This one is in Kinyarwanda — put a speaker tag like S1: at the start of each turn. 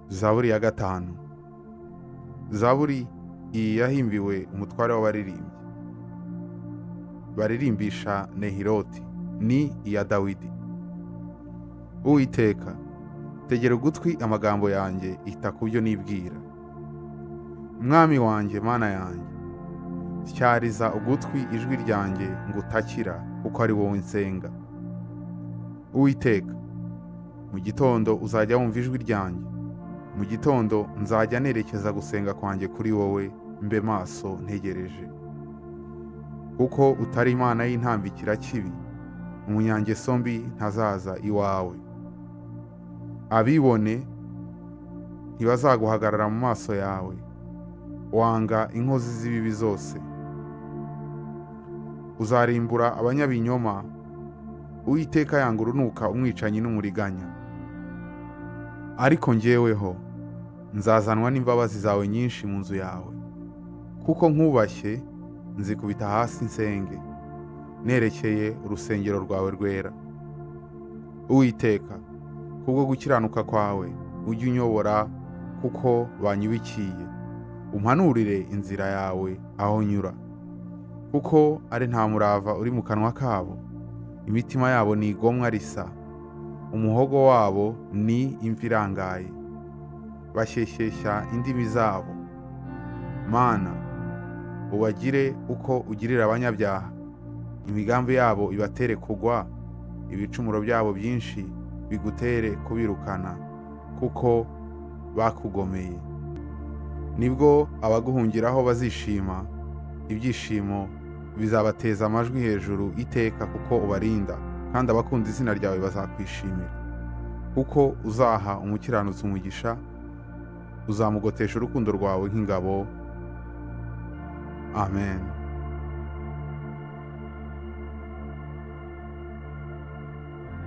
S1: Zaburi ya gatanu. Zaburi iyi yahimbiwe umutware w'abaririmbyi baririmbisha Nehiroti, ni iya Dawidi. Uwiteka, tegera ugutwi amagambo yanjye, ita ku byo nibwira. Mwami wanjye, mana yanjye, tyariza ugutwi ijwi ryanjye ngutakira, kuko ari wowe nsenga. Uwiteka, mu gitondo uzajya wumva ijwi ryanjye, mu gitondo nzajya nerekeza gusenga kwanjye kuri wowe, mbe maso ntegereje. Kuko utari Imana y'intambikira kibi, umunyangeso mbi ntazaza iwawe. Abibone ntibazaguhagarara mu maso yawe, wanga inkozi z'ibibi zose. Uzarimbura abanyabinyoma, Uwiteka yanga urunuka umwicanyi n'umuriganya. Ariko njyeweho nzazanwa n'imbabazi zawe nyinshi mu nzu yawe, kuko nkubashye nzikubita hasi nsenge, nerekeye urusengero rwawe rwera. Uwiteka, kubwo gukiranuka kwawe ujye unyobora, kuko banyubikiye. Umpanurire inzira yawe aho nyura, kuko ari nta murava uri mu kanwa kabo. Imitima yabo ni igomwa risa, umuhogo wabo ni imvi irangaye. Bashyeshyeshya indimi zabo. Mana, ubagire uko ugirira abanyabyaha, imigambi yabo ibatere kugwa, ibicumuro byabo byinshi bigutere kubirukana, kuko bakugomeye. Nibwo abaguhungiraho bazishima, ibyishimo bizabateza amajwi hejuru iteka, kuko ubarinda, kandi abakunda izina ryawe bazakwishimira. Kuko uzaha umukiranutsi umugisha, uzamugotesha urukundo rwawe nk'ingabo. Amen.